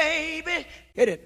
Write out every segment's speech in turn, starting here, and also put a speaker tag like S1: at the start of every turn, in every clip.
S1: baby. Hit it.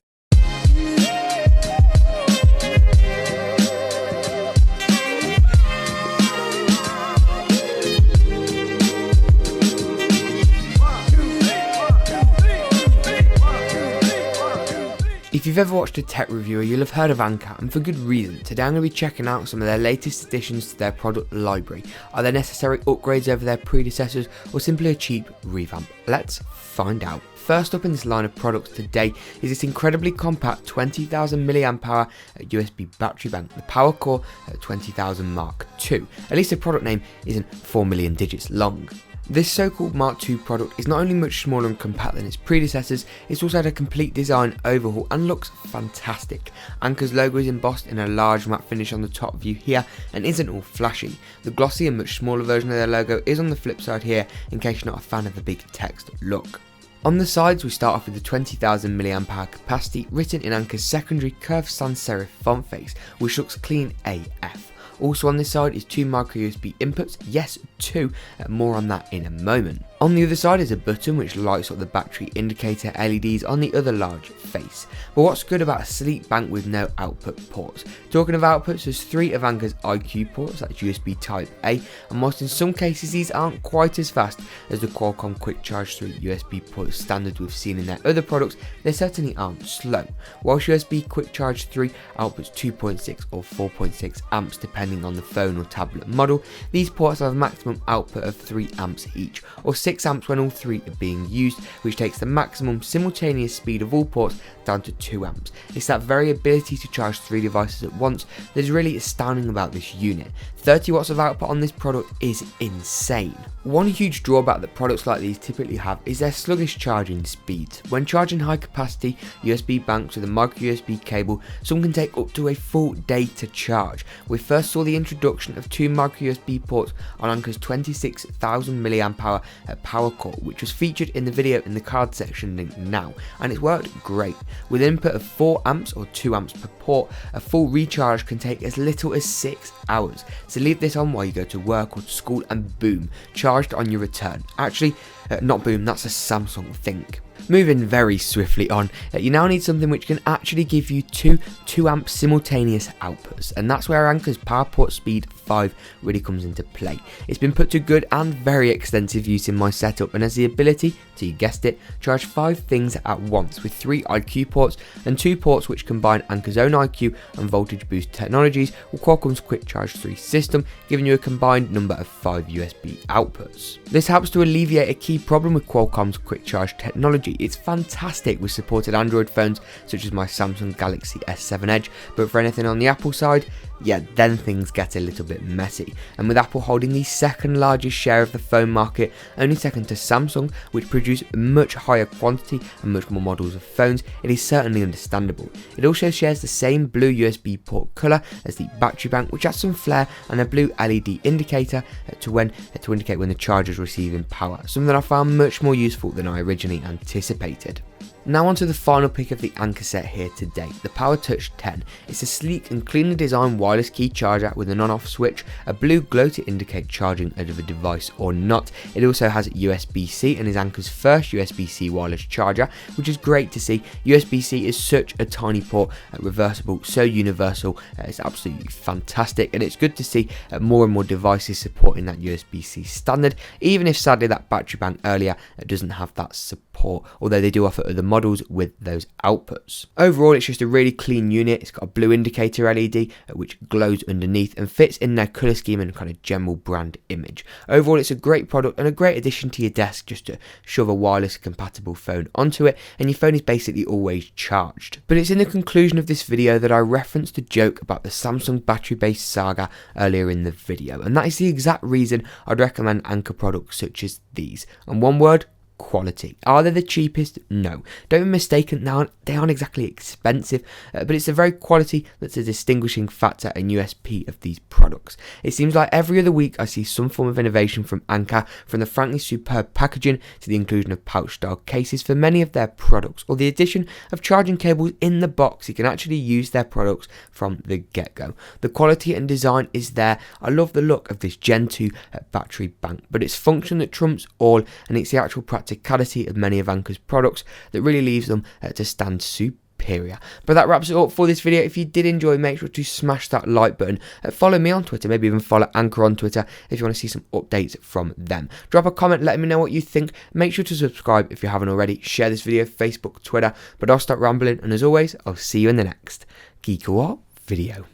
S2: If you've ever watched a tech reviewer, you'll have heard of Anker, and for good reason. Today I'm going to be checking out some of their latest additions to their product library. Are there necessary upgrades over their predecessors, or simply a cheap revamp? Let's find out. First up in this line of products today is this incredibly compact 20,000 mAh USB battery bank, the PowerCore 20,000 Mark II. At least the product name isn't 4 million digits long. This so-called Mark II product is not only much smaller and compact than its predecessors, it's also had a complete design overhaul and looks fantastic. Anker's logo is embossed in a large matte finish on the top view here and isn't all flashy. The glossy and much smaller version of their logo is on the flip side here in case you're not a fan of the big text look. On the sides we start off with the 20,000 mAh capacity written in Anker's secondary curved sans serif font face, which looks clean AF. Also on this side is two micro USB inputs, yes, two, more on that in a moment. On the other side is a button which lights up the battery indicator LEDs on the other large face. But what's good about a sleek bank with no output ports? Talking of outputs, there's three of Anker's IQ ports, that's USB Type A, and whilst in some cases these aren't quite as fast as the Qualcomm Quick Charge 3 USB ports standard we've seen in their other products, they certainly aren't slow. Whilst USB Quick Charge 3 outputs 2.6 or 4.6 amps depending on the phone or tablet model, these ports have a maximum output of 3 amps each, or 6 amps when all three are being used, which takes the maximum simultaneous speed of all ports down to 2 amps. It's that very ability to charge 3 devices at once that is really astounding about this unit. 30 watts of output on this product is insane. One huge drawback that products like these typically have is their sluggish charging speeds. When charging high capacity USB banks with a micro USB cable, some can take up to a full day to charge. We first saw the introduction of two micro USB ports on Anker's 26,000 mAh PowerCore, which was featured in the video in the card section link now, and it's worked great. With input of 4 amps or 2 amps per port, a full recharge can take as little as 6 hours. So leave this on while you go to work or to school and boom, charged on your return. Actually, not boom, that's a Samsung think. Moving very swiftly on, you now need something which can actually give you two 2 amp simultaneous outputs, and that's where Anker's PowerPort Speed 5 really comes into play. It's been put to good and very extensive use in my setup and has the ability to, you guessed it, charge 5 things at once with 3 IQ ports and 2 ports which combine Anker's own IQ and voltage boost technologies with Qualcomm's Quick Charge 3 system, giving you a combined number of 5 USB outputs. This helps to alleviate a key problem with Qualcomm's Quick Charge technology. It's fantastic with supported Android phones such as my Samsung Galaxy S7 Edge, but for anything on the Apple side, yeah, then things get a little bit messy. And with Apple holding the second largest share of the phone market, only second to Samsung, which produce a much higher quantity and much more models of phones, it is certainly understandable. It also shares the same blue USB port colour as the battery bank, which adds some flair, and a blue LED indicator to indicate when the charger is receiving power, something I found much more useful than I originally anticipated. Now onto the final pick of the Anker set here today, the PowerTouch 10. It's a sleek and cleanly designed wireless key charger with an on-off switch, a blue glow to indicate charging of a device or not. It also has USB-C and is Anker's first USB-C wireless charger, which is great to see. USB-C is such a tiny port, reversible, so universal, it's absolutely fantastic, and it's good to see more and more devices supporting that USB-C standard, even if sadly that battery bank earlier doesn't have that support, although they do offer other models with those outputs. Overall, it's just a really clean unit. It's got a blue indicator LED which glows underneath and fits in their colour scheme and kind of general brand image. Overall, it's a great product and a great addition to your desk just to shove a wireless compatible phone onto it, and your phone is basically always charged. But it's in the conclusion of this video that I referenced a joke about the Samsung battery based saga earlier in the video, and that is the exact reason I'd recommend Anker products such as these. And one word: quality. Are they the cheapest? No. Don't be mistaken, they aren't exactly expensive, but it's the very quality that's a distinguishing factor and USP of these products. It seems like every other week I see some form of innovation from Anker, from the frankly superb packaging to the inclusion of pouch style cases for many of their products, or the addition of charging cables in the box. You can actually use their products from the get-go. The quality and design is there. I love the look of this Gen 2 battery bank, but it's function that trumps all, and it's the actual practical practicality of many of Anker's products that really leaves them to stand superior. But that wraps it up for this video. If you did enjoy, make sure to smash that like button, follow me on Twitter, maybe even follow Anker on Twitter if you want to see some updates from them. Drop a comment, let me know what you think, make sure to subscribe if you haven't already, share this video, Facebook, Twitter, but I'll stop rambling, and as always, I'll see you in the next GeekaWhat video.